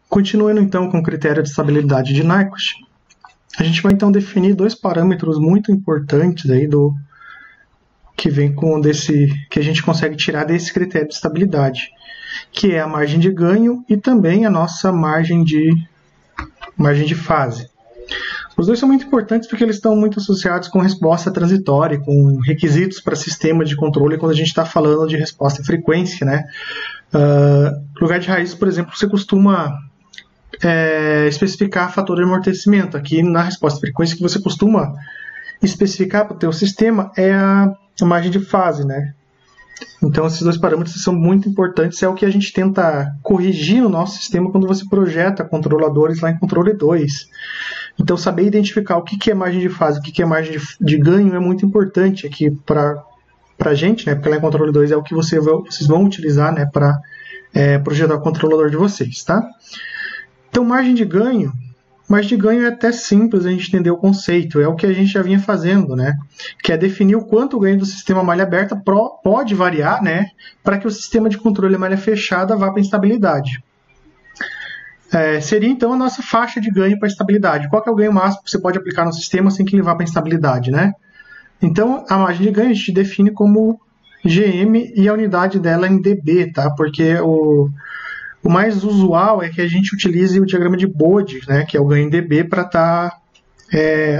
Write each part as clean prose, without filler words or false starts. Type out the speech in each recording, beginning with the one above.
Continuando então com o critério de estabilidade de Nyquist, a gente vai então definir dois parâmetros muito importantes aí que vem que a gente consegue tirar desse critério de estabilidade, que é a margem de ganho e também a nossa margem de fase. Os dois são muito importantes porque eles estão muito associados com resposta transitória, com requisitos para sistema de controle quando a gente está falando de resposta e frequência, né? Lugar de raiz, por exemplo, você costuma especificar fator de amortecimento. Aqui na resposta e frequência que você costuma especificar para o teu sistema é a margem de fase, né? Então esses dois parâmetros são muito importantes, é o que a gente tenta corrigir no nosso sistema quando você projeta controladores lá em controle 2. Então saber identificar o que é margem de fase, o que é margem de ganho é muito importante aqui para a gente, né? Porque lá em controle 2 é o que vocês vão utilizar, né, para projetar o controlador de vocês, tá? Então margem de ganho é até simples a gente entender o conceito, é o que a gente já vinha fazendo, né? Que é definir o quanto o ganho do sistema malha aberta pode variar, né? Para que o sistema de controle malha fechada vá para a instabilidade. Seria então a nossa faixa de ganho para a estabilidade. Qual que é o ganho máximo que você pode aplicar no sistema sem que ele vá para a instabilidade, né? Então a margem de ganho a gente define como GM e a unidade dela em dB, tá? Porque o mais usual é que a gente utilize o diagrama de Bode, né, que é o ganho em dB, para estar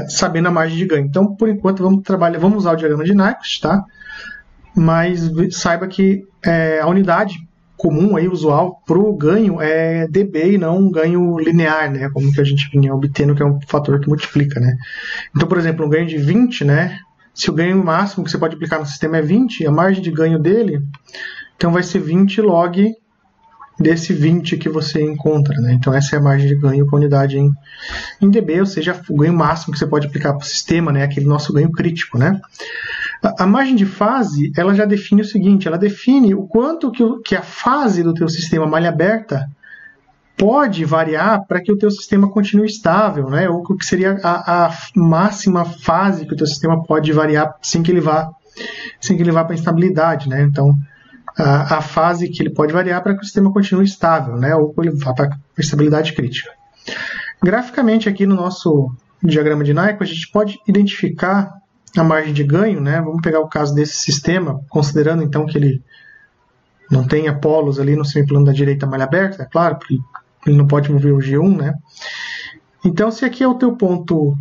sabendo a margem de ganho. Então, por enquanto, vamos usar o diagrama de Nyquist, tá? Mas saiba que a unidade comum, aí, usual, para o ganho é dB e não um ganho linear, né, como que a gente vinha obtendo, que é um fator que multiplica, né? Então, por exemplo, um ganho de 20, né, se o ganho máximo que você pode aplicar no sistema é 20, a margem de ganho dele, então vai ser 20 log desse 20 que você encontra, né? Então essa é a margem de ganho com unidade em dB, ou seja, o ganho máximo que você pode aplicar para o sistema, né? Aquele nosso ganho crítico, né? A margem de fase, ela já define o seguinte, ela define o quanto que a fase do teu sistema malha aberta pode variar para que o teu sistema continue estável, né? Ou o que seria a máxima fase que o teu sistema pode variar sem que ele vá para a instabilidade, né? Então a fase que ele pode variar para que o sistema continue estável, né? Ou ele vá para a estabilidade crítica. Graficamente, aqui no nosso diagrama de Nyquist, a gente pode identificar a margem de ganho, né? Vamos pegar o caso desse sistema, considerando então que ele não tenha polos ali no semiplano da direita malha aberta, é claro, porque ele não pode mover o G1, né? Então, se aqui é o teu ponto...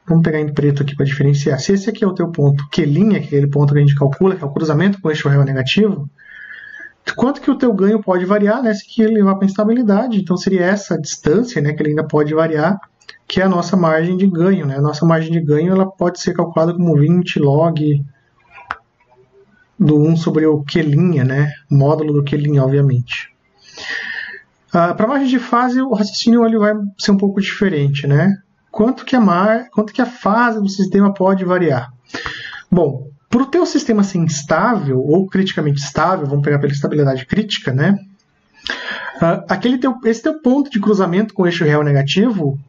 Vamos pegar em preto aqui para diferenciar. Se esse aqui é o teu ponto Q', que é aquele ponto que a gente calcula, que é o cruzamento com o eixo real negativo, quanto que o teu ganho pode variar, né? Se que ele vá para a instabilidade. Então seria essa distância, né, que ele ainda pode variar, que é a nossa margem de ganho, né? A nossa margem de ganho ela pode ser calculada como 20 log do 1 sobre o Q', né? Módulo do Q', obviamente. Para a margem de fase, o raciocínio ele vai ser um pouco diferente, né? Quanto que a fase do sistema pode variar? Bom, para o teu sistema ser instável ou criticamente estável, vamos pegar pela estabilidade crítica, né? Esse teu ponto de cruzamento com o eixo real negativo,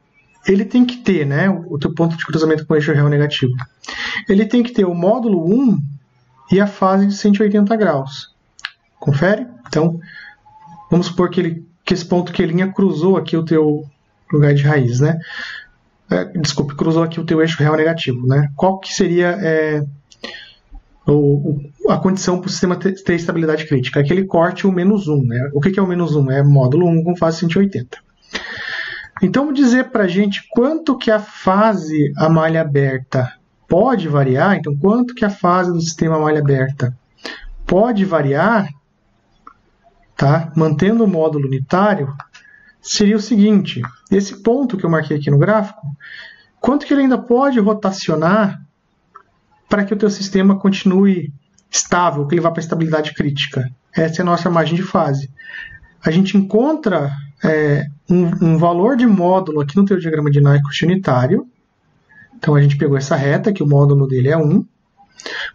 ele tem que ter, né? O teu ponto de cruzamento com o eixo real negativo. Ele tem que ter o módulo 1 e a fase de 180 graus. Confere? Então, vamos supor que esse ponto Q' cruzou aqui o teu lugar de raiz, né? Desculpe, cruzou aqui o teu eixo real negativo, né? Qual que seria a condição para o sistema ter estabilidade crítica? É que ele corte o menos 1, né? O que é o menos 1? É módulo 1 com fase 180. Então, vamos dizer para a gente quanto que a fase a malha aberta pode variar. Então, quanto que a fase do sistema malha aberta pode variar, tá? Mantendo o módulo unitário, seria o seguinte, esse ponto que eu marquei aqui no gráfico, quanto que ele ainda pode rotacionar para que o teu sistema continue estável, que ele vá para a estabilidade crítica. Essa é a nossa margem de fase. A gente encontra um valor de módulo aqui no teu diagrama de Nyquist unitário. Então a gente pegou essa reta, que o módulo dele é 1.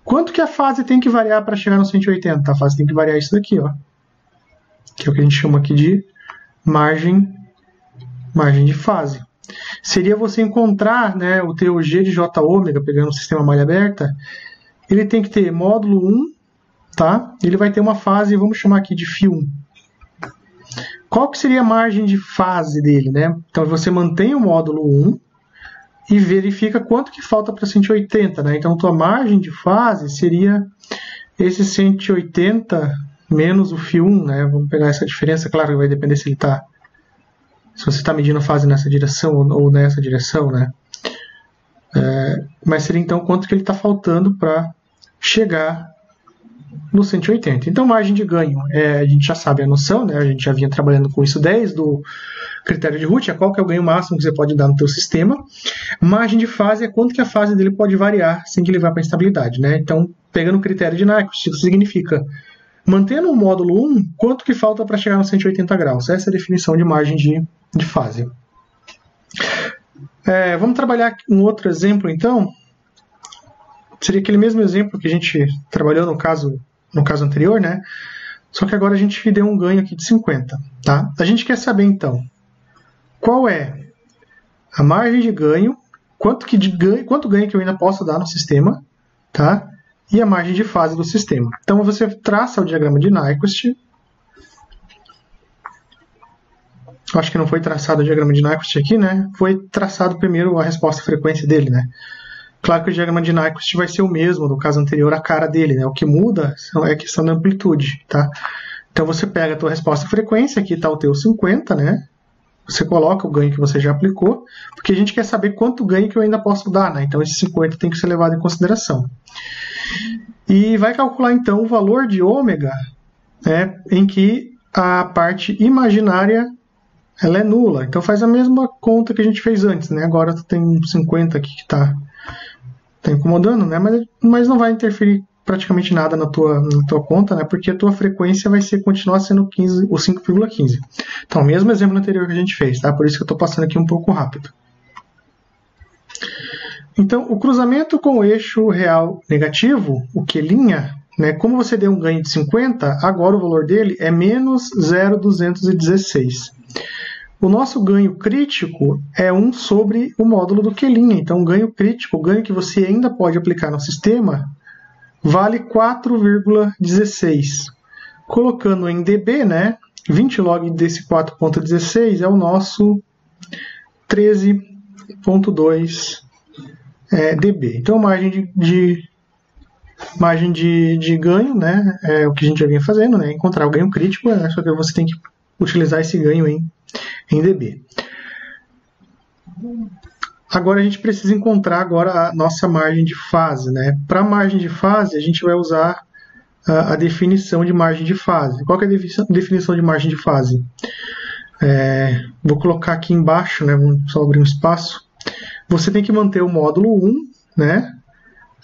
Quanto que a fase tem que variar para chegar no 180? A fase tem que variar isso daqui, ó, que é o que a gente chama aqui de margem de fase. Seria você encontrar, né, o teu G de J ômega, pegando o sistema malha aberta, ele tem que ter módulo 1, tá? Ele vai ter uma fase, vamos chamar aqui de φ1. qual que seria a margem de fase dele, né? Então você mantém o módulo 1 e verifica quanto que falta para 180, né? Então tua margem de fase seria esse 180 menos o φ1, né? Vamos pegar essa diferença, claro que vai depender se você está medindo a fase nessa direção ou nessa direção, né? Mas seria então quanto que ele está faltando para chegar no 180. Então, margem de ganho, a gente já sabe a noção, né? A gente já vinha trabalhando com isso desde do critério de Root, qual que é o ganho máximo que você pode dar no teu sistema. Margem de fase é quanto que a fase dele pode variar sem que ele vá para a instabilidade, né? Então, pegando o critério de Nyquist, isso significa, mantendo o módulo 1, quanto que falta para chegar nos 180 graus. Essa é a definição de margem de fase. Vamos trabalhar um outro exemplo, então. Seria aquele mesmo exemplo que a gente trabalhou no caso anterior, né? Só que agora a gente deu um ganho aqui de 50, tá? A gente quer saber, então, qual é a margem de ganho, quanto ganho que eu ainda posso dar no sistema, tá? E a margem de fase do sistema. Então, você traça o diagrama de Nyquist. Acho que não foi traçado o diagrama de Nyquist aqui, né? Foi traçado primeiro a resposta frequência dele, né? Claro que o diagrama de Nyquist vai ser o mesmo do caso anterior, a cara dele, né? O que muda é a questão da amplitude, tá? Então você pega a tua resposta frequência, aqui está o teu 50, né? Você coloca o ganho que você já aplicou, porque a gente quer saber quanto ganho que eu ainda posso dar, né? Então esse 50 tem que ser levado em consideração. E vai calcular então o valor de ômega, né, em que a parte imaginária ela é nula. Então faz a mesma conta que a gente fez antes, né? Agora tu tem um 50 aqui que está incomodando, né? Mas não vai interferir praticamente nada na tua conta, né? Porque a tua frequência vai continuar sendo o 5,15. Então, o mesmo exemplo anterior que a gente fez, tá? Por isso que eu estou passando aqui um pouco rápido. Então, o cruzamento com o eixo real negativo, o Q', né? Como você deu um ganho de 50, agora o valor dele é menos 0,216. O nosso ganho crítico é 1 sobre o módulo do Q'. Então, o ganho crítico, o ganho que você ainda pode aplicar no sistema, vale 4,16. Colocando em dB, né, 20 log desse 4,16 é o nosso 13,2 dB. Então, margem de ganho, né, é o que a gente já vinha fazendo, né, encontrar o ganho crítico, só que você tem que utilizar esse ganho em dB. Agora a gente precisa encontrar agora a nossa margem de fase, né? Para a margem de fase, a gente vai usar a definição de margem de fase. Qual que é a definição de margem de fase? Vou colocar aqui embaixo, né? Vamos só abrir um espaço. Você tem que manter o módulo 1, né?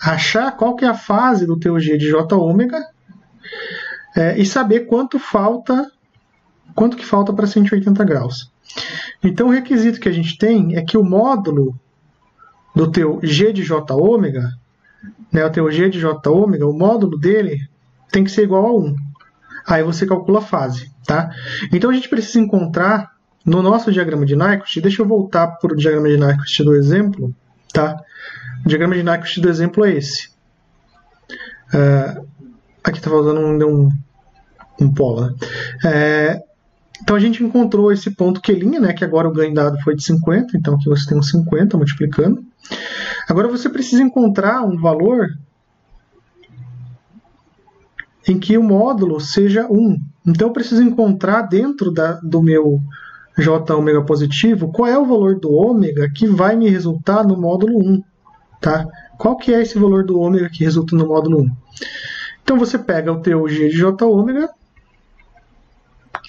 Achar qual que é a fase do teu G de J ômega e saber quanto que falta para 180 graus. Então, o requisito que a gente tem é que o módulo do teu G de J ômega, né, o teu G de J ômega, o módulo dele tem que ser igual a 1. Aí você calcula a fase, tá? Então, a gente precisa encontrar no nosso diagrama de Nyquist, deixa eu voltar para o diagrama de Nyquist do exemplo, tá? O diagrama de Nyquist do exemplo é esse. Aqui está faltando um polo, né? Então a gente encontrou esse ponto Q', né, que agora o ganho dado foi de 50, então aqui você tem um 50 multiplicando. Agora você precisa encontrar um valor em que o módulo seja 1. Então eu preciso encontrar dentro do meu J ômega positivo qual é o valor do ômega que vai me resultar no módulo 1. Tá? Qual que é esse valor do ômega que resulta no módulo 1? Então você pega o teu G de J ômega,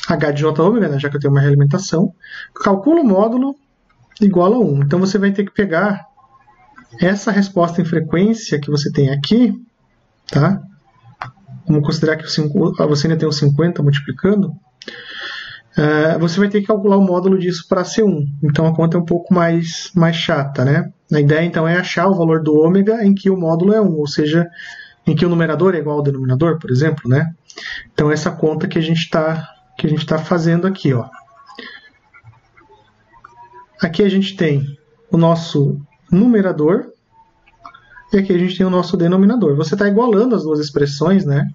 H de J ômega, né, já que eu tenho uma realimentação, calcula o módulo igual a 1. Então você vai ter que pegar essa resposta em frequência que você tem aqui, tá? Vamos considerar que você ainda tem o 50 multiplicando. Você vai ter que calcular o módulo disso para ser 1. Então a conta é um pouco mais chata, né? A ideia então é achar o valor do ômega em que o módulo é 1, ou seja, em que o numerador é igual ao denominador, por exemplo, né? Então essa conta que a gente está fazendo aqui, ó. Aqui a gente tem o nosso numerador e aqui a gente tem o nosso denominador. Você está igualando as duas expressões, né?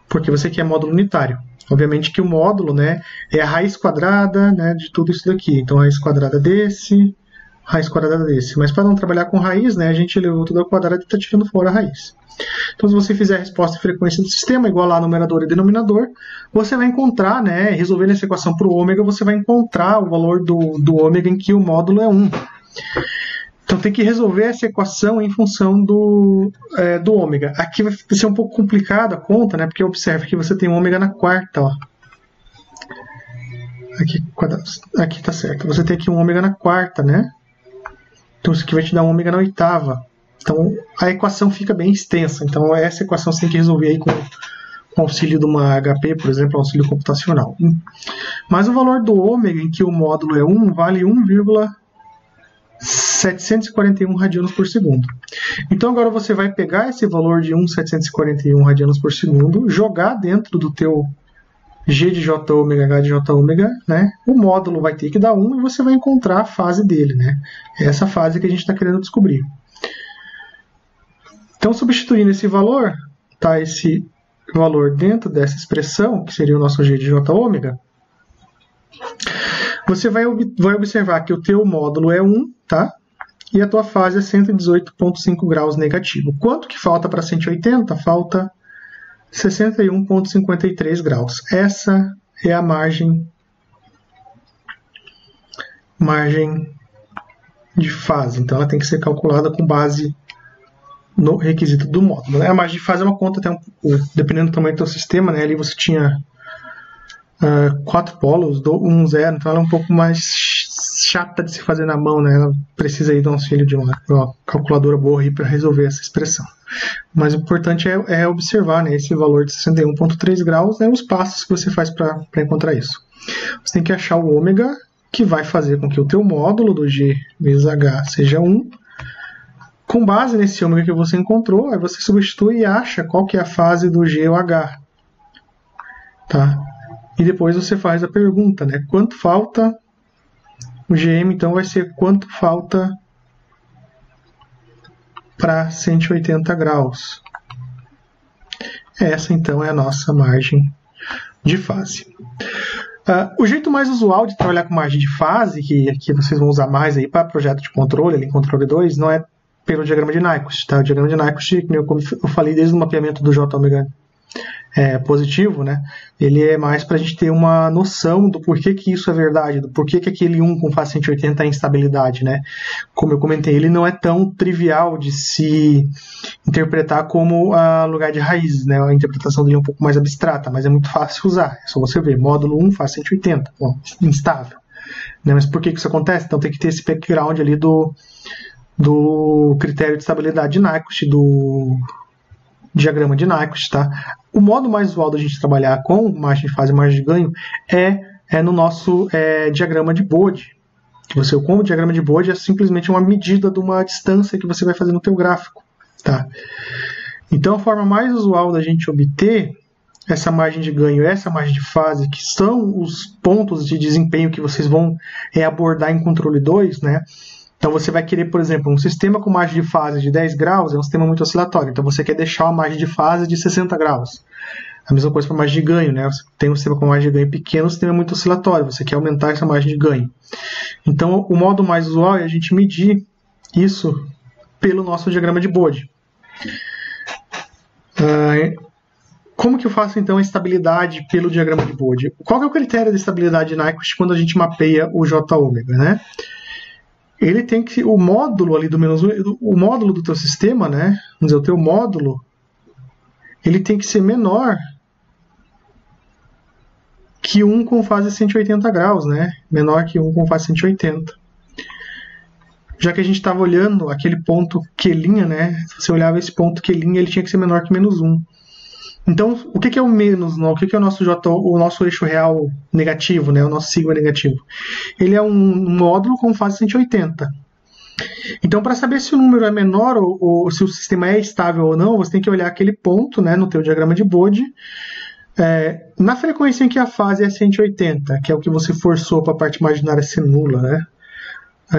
Porque você quer módulo unitário. Obviamente que o módulo, né, é a raiz quadrada, né, de tudo isso daqui. Então, a raiz quadrada desse, raiz quadrada desse. Mas para não trabalhar com raiz, né, a gente levou tudo ao quadrado e está tirando fora a raiz. Então, se você fizer a resposta e frequência do sistema igual a numerador e denominador, você vai encontrar, né, resolvendo essa equação para o ômega, você vai encontrar o valor do ômega em que o módulo é 1. Então, tem que resolver essa equação em função do ômega. Aqui vai ser um pouco complicado a conta, né, porque observe que você tem um ômega na quarta. Ó. Aqui está certo. Você tem aqui um ômega na quarta, né? Então, isso aqui vai te dar um ômega na oitava. Então, a equação fica bem extensa. Então, essa equação você tem que resolver aí com auxílio de uma HP, por exemplo, auxílio computacional. Mas o valor do ômega, em que o módulo é 1, vale 1,741 radianos por segundo. Então, agora você vai pegar esse valor de 1,741 radianos por segundo, jogar dentro do teu G de J ômega, H de J ômega, né? O módulo vai ter que dar 1 e você vai encontrar a fase dele, né? É essa fase que a gente está querendo descobrir. Então, substituindo esse valor, tá? Esse valor dentro dessa expressão, que seria o nosso G de J ômega, você vai observar que o teu módulo é 1, tá? E a tua fase é 118,5 graus negativo. Quanto que falta para 180? Falta 61,53 graus. Essa é a margem de fase. Então, ela tem que ser calculada com base no requisito do módulo. Né? A margem de fase é uma conta, até dependendo do tamanho do teu sistema, né? Ali você tinha 4 polos, 1, 0, então ela é um pouco mais chata de se fazer na mão, né? Ela precisa aí do auxílio de uma calculadora boa para resolver essa expressão. Mas o importante é observar, né, esse valor de 61,3 graus, né, os passos que você faz para encontrar isso. Você tem que achar o ômega, que vai fazer com que o teu módulo do G vezes H seja 1. Com base nesse ômega que você encontrou, aí você substitui e acha qual que é a fase do G ou H. Tá? E depois você faz a pergunta, né? Quanto falta? O GM, então, vai ser quanto falta para 180 graus. Essa, então, é a nossa margem de fase. O jeito mais usual de trabalhar com margem de fase, que vocês vão usar mais aí para projeto de controle, ali em controle 2, não é pelo diagrama de Nyquist. Tá? O diagrama de Nyquist, como eu falei desde o mapeamento do J ômega positivo, né? Ele é mais para a gente ter uma noção do porquê que isso é verdade, do porquê que aquele 1 com fase 180 é instabilidade, né? Como eu comentei, ele não é tão trivial de se interpretar como lugar de raízes, né? A interpretação dele é um pouco mais abstrata, mas é muito fácil usar. É só você ver, módulo 1 fase 180, bom, instável. Né? Mas por que isso acontece? Então tem que ter esse background ali do critério de estabilidade de Nyquist, do diagrama de Nyquist, tá? O modo mais usual da gente trabalhar com margem de fase e margem de ganho é no nosso diagrama de Bode. O diagrama de Bode é simplesmente uma medida de uma distância que você vai fazer no teu gráfico, tá? Então, a forma mais usual da gente obter essa margem de ganho e essa margem de fase, que são os pontos de desempenho que vocês vão abordar em controle 2, né? Então, você vai querer, por exemplo, um sistema com margem de fase de 10 graus é um sistema muito oscilatório. Então, você quer deixar a margem de fase de 60 graus. A mesma coisa para a margem de ganho, né? Você tem um sistema com margem de ganho pequeno, um sistema muito oscilatório. Você quer aumentar essa margem de ganho. Então, o modo mais usual é a gente medir isso pelo nosso diagrama de Bode. Como que eu faço, então, a estabilidade pelo diagrama de Bode? Qual é o critério de estabilidade de Nyquist quando a gente mapeia o J ômega, né? Ele tem que, o módulo ali do menos 1, o módulo do teu sistema, né? Vamos dizer, o teu módulo, ele tem que ser menor que 1 com fase 180 graus, né? Menor que 1 com fase 180. Já que a gente estava olhando aquele ponto Q', né? Se você olhava esse ponto Q', ele tinha que ser menor que menos 1. Então, o que é o menos? O que é o nosso eixo real negativo, né? O nosso sigma negativo? Ele é um módulo com fase 180. Então, para saber se o número é menor ou se o sistema é estável ou não, você tem que olhar aquele ponto, né, no teu diagrama de Bode, na frequência em que a fase é 180, que é o que você forçou para a parte imaginária ser nula, né?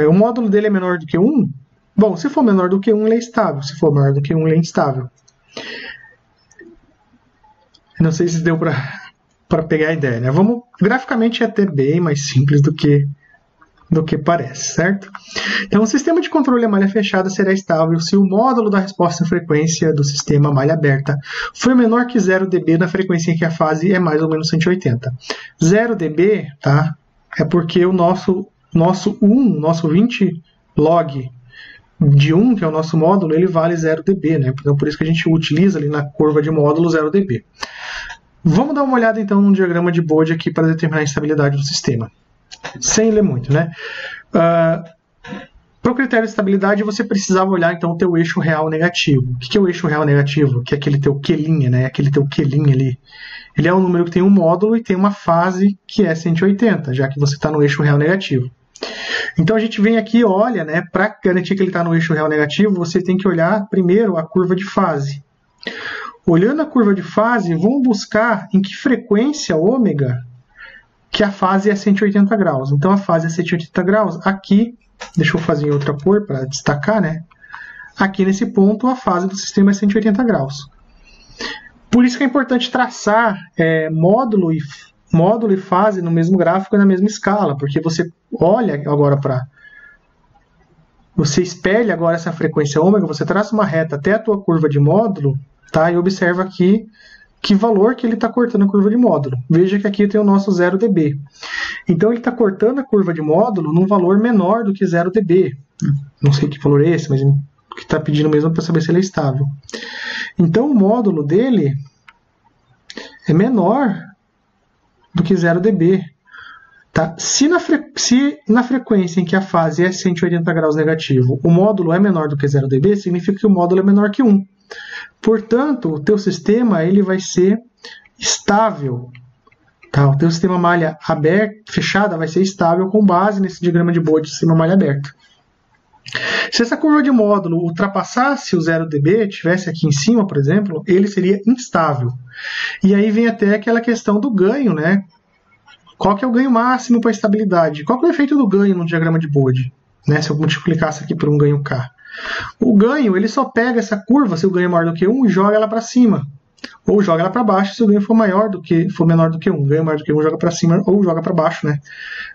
O módulo dele é menor do que 1? Bom, se for menor do que 1, ele é estável. Se for maior do que 1, ele é instável. Não sei se deu para pegar a ideia, né? Graficamente é até bem mais simples do que parece, certo? Então, o sistema de controle a malha fechada será estável se o módulo da resposta à frequência do sistema malha aberta for menor que 0 dB na frequência em que a fase é mais ou menos 180. 0 dB, tá? É porque o nosso 20 log de 1, que é o nosso módulo, ele vale 0 dB, né? Então, por isso que a gente utiliza ali na curva de módulo 0 dB. Vamos dar uma olhada, então, no diagrama de Bode aqui para determinar a estabilidade do sistema. Sem ler muito, né? Para o critério de estabilidade, você precisava olhar, então, o teu eixo real negativo. O que é o eixo real negativo? Que é aquele teu Q', né? Aquele teu Q' ali. Ele é um número que tem um módulo e tem uma fase que é 180, já que você está no eixo real negativo. Então, a gente vem aqui e olha, né? Para garantir que ele está no eixo real negativo, você tem que olhar primeiro a curva de fase. Olhando a curva de fase, vamos buscar em que frequência ômega que a fase é 180 graus. Então, a fase é 180 graus. Aqui, deixa eu fazer em outra cor para destacar, né? Aqui nesse ponto, a fase do sistema é 180 graus. Por isso que é importante traçar módulo e fase no mesmo gráfico e na mesma escala, porque você olha agora para... Você espelha agora essa frequência ômega, você traça uma reta até a tua curva de módulo, tá? E observa aqui que valor que ele está cortando a curva de módulo. Veja que aqui tem o nosso 0 dB. Então, ele está cortando a curva de módulo num valor menor do que 0 dB. Não sei que valor é esse, mas ele está pedindo mesmo para saber se ele é estável. Então, o módulo dele é menor do que 0 dB. Tá? Se na frequência em que a fase é 180 graus negativo, o módulo é menor do que 0 dB, significa que o módulo é menor que 1. Portanto, o teu sistema ele vai ser estável. Tá? O teu sistema malha fechada vai ser estável com base nesse diagrama de Bode de sistema malha aberta. Se essa curva de módulo ultrapassasse o 0 dB, estivesse aqui em cima, por exemplo, ele seria instável. E aí vem até aquela questão do ganho, né? Qual que é o ganho máximo para a estabilidade? Qual que é o efeito do ganho no diagrama de Bode? Né? Se eu multiplicasse aqui por um ganho K. O ganho, ele só pega essa curva, se o ganho é maior do que 1, e joga ela para cima. Ou joga ela para baixo, se o ganho for menor do que 1. Ganho maior do que 1 joga para cima, ou joga para baixo, né?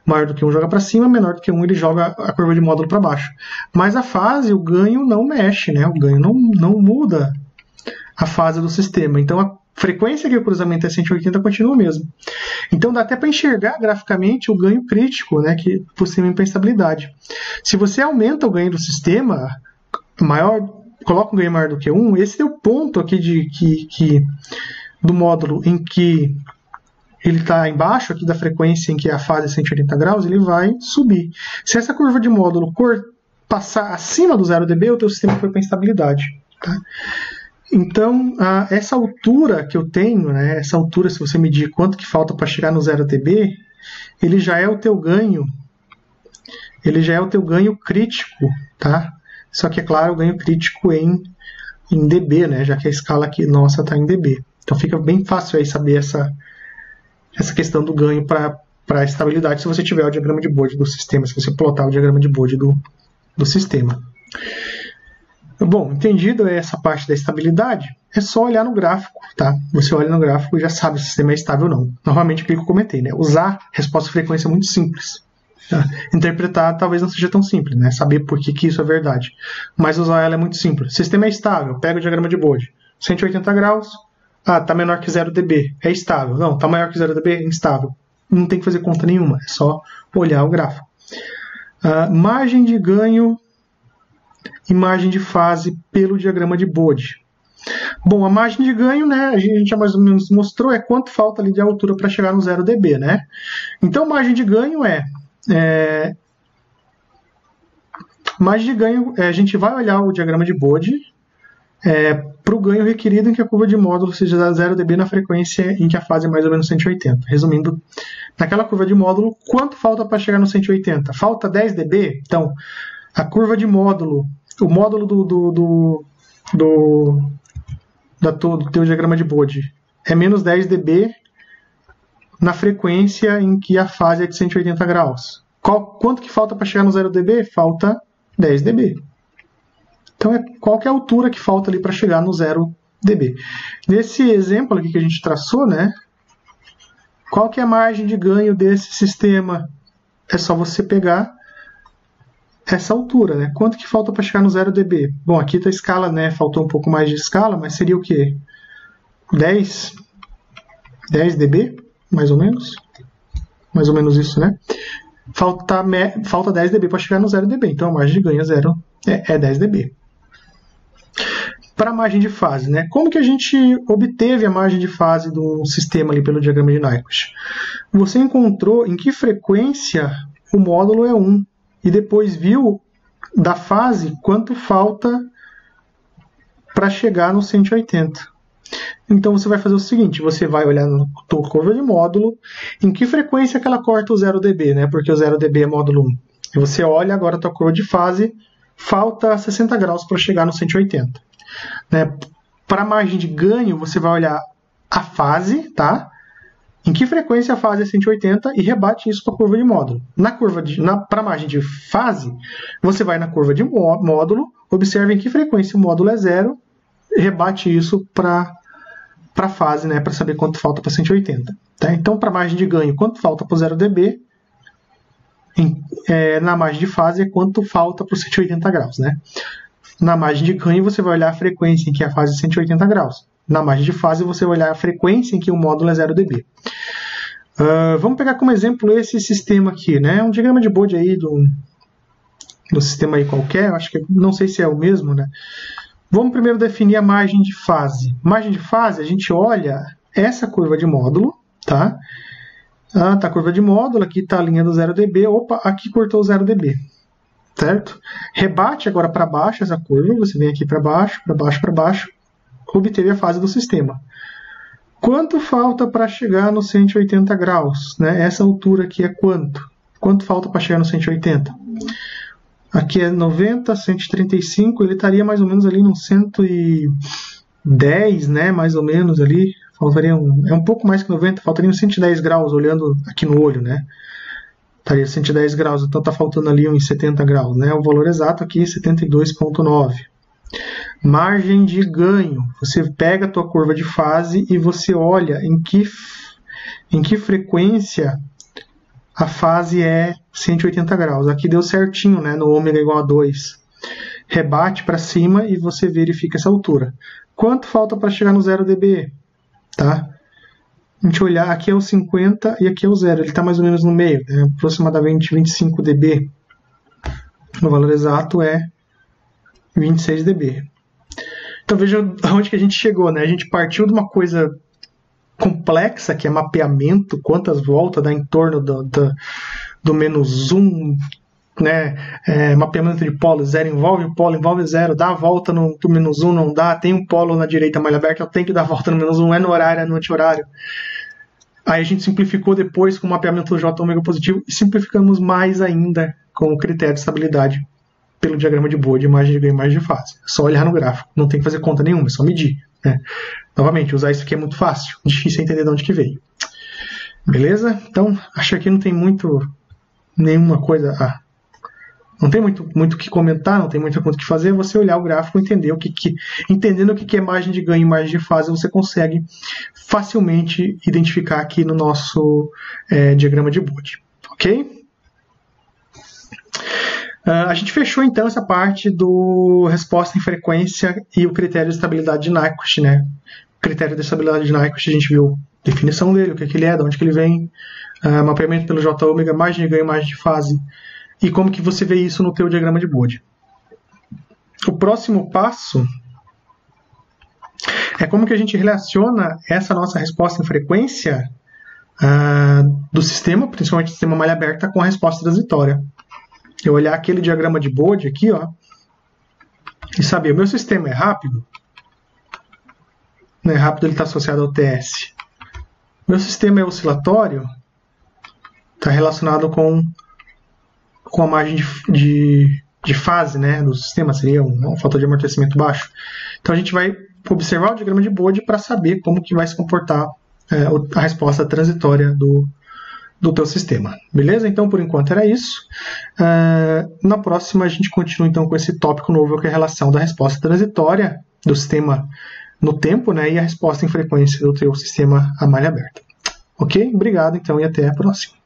Maior do que 1 joga para cima, menor do que 1 ele joga a curva de módulo para baixo. Mas a fase, o ganho não mexe, né? O ganho não muda a fase do sistema. Então a frequência que o cruzamento é 180 continua o mesmo. Então dá até para enxergar graficamente o ganho crítico, né, que possível para a estabilidade. Se você aumenta o ganho do sistema, coloca um ganho maior do que 1, esse é o ponto aqui do módulo em que ele está embaixo aqui da frequência em que a fase é 180 graus, ele vai subir. Se essa curva de módulo passar acima do 0 dB, o teu sistema foi para instabilidade. Tá? Então, essa altura que eu tenho, né, essa altura, se você medir quanto que falta para chegar no 0 dB, ele já é o teu ganho, crítico, tá? Só que, é claro, o ganho crítico em dB, né, já que a escala aqui nossa está em dB. Então, fica bem fácil aí saber essa questão do ganho para a estabilidade se você tiver o diagrama de Bode do sistema, se você plotar o diagrama de Bode do sistema. Bom, entendido essa parte da estabilidade, é só olhar no gráfico, tá? Você olha no gráfico e já sabe se o sistema é estável ou não. Novamente, o que eu comentei, né? Usar resposta frequência é muito simples. Tá? Interpretar talvez não seja tão simples, né? Saber por que isso é verdade. Mas usar ela é muito simples. O sistema é estável, pega o diagrama de Bode. 180 graus, tá menor que 0 dB, é estável. Não, tá maior que 0 dB, é instável. Não tem que fazer conta nenhuma, é só olhar o gráfico. Margem de ganho e margem de fase pelo diagrama de Bode. Bom, a margem de ganho, né, a gente já mais ou menos mostrou, é quanto falta ali de altura para chegar no 0 dB, né? Então, margem de ganho margem de ganho, a gente vai olhar o diagrama de Bode para o ganho requerido em que a curva de módulo seja 0 dB na frequência em que a fase é mais ou menos 180. Resumindo, naquela curva de módulo, quanto falta para chegar no 180? Falta 10 dB? Então, a curva de módulo, o módulo do teu diagrama de Bode é menos 10 dB na frequência em que a fase é de 180 graus. Quanto que falta para chegar no 0 dB? Falta 10 dB. Então, qual que é a altura que falta ali para chegar no 0 dB? Nesse exemplo aqui que a gente traçou, né, Qual que é a margem de ganho desse sistema? É só você pegar essa altura, né? Quanto que falta para chegar no 0 dB? Bom, aqui tá a escala, né? Faltou um pouco mais de escala, mas seria o quê? 10 dB, mais ou menos? Mais ou menos isso, né? Falta 10 dB para chegar no 0 dB, então a margem de ganho é 10 dB. Para a margem de fase, né? Como que a gente obteve a margem de fase do sistema ali pelo diagrama de Nyquist? Você encontrou em que frequência o módulo é 1 e depois viu da fase quanto falta para chegar no 180. Então você vai fazer o seguinte, você vai olhar na tua curva de módulo, em que frequência que ela corta o 0 dB, né? Porque o 0 dB é módulo 1. E você olha agora a tua curva de fase, falta 60 graus para chegar no 180. Né? Para a margem de ganho, você vai olhar a fase, tá? Em que frequência a fase é 180 e rebate isso para a curva de módulo. Para a margem de fase, você vai na curva de módulo, observa em que frequência o módulo é 0, rebate isso para a fase, né? Para saber quanto falta para 180. Tá? Então, para a margem de ganho, quanto falta para o 0 dB, na margem de fase é quanto falta para os 180 graus, né? Na margem de ganho, você vai olhar a frequência em que a fase é 180 graus. Na margem de fase, você vai olhar a frequência em que o módulo é 0 dB. Vamos pegar como exemplo esse sistema aqui, né? Um diagrama de Bode aí do sistema aí qualquer, acho que não sei se é o mesmo, né? Vamos primeiro definir a margem de fase. Margem de fase, a gente olha essa curva de módulo, tá? Tá a curva de módulo, aqui está a linha do 0 dB, opa, aqui cortou o 0 dB. Certo? Rebate agora para baixo essa curva, você vem aqui para baixo, para baixo, para baixo, obteve a fase do sistema. Quanto falta para chegar no 180 graus? Né? Essa altura aqui é quanto? Quanto falta para chegar no 180? Aqui é 90, 135, ele estaria mais ou menos ali no 110, né? Mais ou menos ali, faltaria é um pouco mais que 90, faltaria uns 110 graus olhando aqui no olho, né? Estaria 110 graus, então está faltando ali uns 70 graus, né? O valor exato aqui é 72,9. Margem de ganho. Você pega a tua curva de fase e você olha em que frequência a fase é 180 graus. Aqui deu certinho, né? No ômega igual a 2. Rebate para cima e você verifica essa altura. Quanto falta para chegar no 0 dB? Tá? A gente olhar, aqui é o 50 e aqui é o 0. Ele está mais ou menos no meio, né? Aproximadamente 25 dB. O valor exato é 26 dB. Então veja onde que a gente chegou, né? A gente partiu de uma coisa complexa, que é mapeamento, quantas voltas dá em torno do menos 1, né? Mapeamento de polo, 0 envolve, o polo envolve 0, dá a volta no menos 1, não dá, tem um polo na direita malha aberta, eu tenho que dar a volta no menos 1, é no horário, é no anti-horário. Aí a gente simplificou depois com o mapeamento do J ômega positivo e simplificamos mais ainda com o critério de estabilidade pelo diagrama de Bode, imagem de ganho e imagem de fase. É só olhar no gráfico, não tem que fazer conta nenhuma, é só medir. Né? Novamente, usar isso aqui é muito fácil, difícil entender de onde que veio. Beleza? Então, acho que aqui não tem nenhuma coisa... não tem muito o que comentar, não tem muita coisa que fazer, é você olhar o gráfico e entender entendendo o que é margem de ganho e margem de fase, você consegue facilmente identificar aqui no nosso diagrama de Bode. Ok? A gente fechou então essa parte do resposta em frequência e o critério de estabilidade de Nyquist, né? O critério de estabilidade de Nyquist, a gente viu a definição dele, o que ele é, de onde que ele vem, mapeamento pelo J ômega, margem de ganho e margem de fase, e como que você vê isso no teu diagrama de Bode. O próximo passo é como que a gente relaciona essa nossa resposta em frequência do sistema, principalmente do sistema malha aberta, com a resposta transitória. Eu olhar aquele diagrama de Bode aqui, ó, e saber, o meu sistema é rápido? Não é rápido, ele está associado ao TS. Meu sistema é oscilatório? Está relacionado com a margem de fase, né, do sistema, seria um fator de amortecimento baixo. Então a gente vai observar o diagrama de Bode para saber como que vai se comportar a resposta transitória do teu sistema. Beleza? Então, por enquanto era isso. Na próxima, a gente continua então com esse tópico novo, que é a relação da resposta transitória do sistema no tempo, né, e a resposta em frequência do teu sistema a malha aberta. Ok? Obrigado então e até a próxima.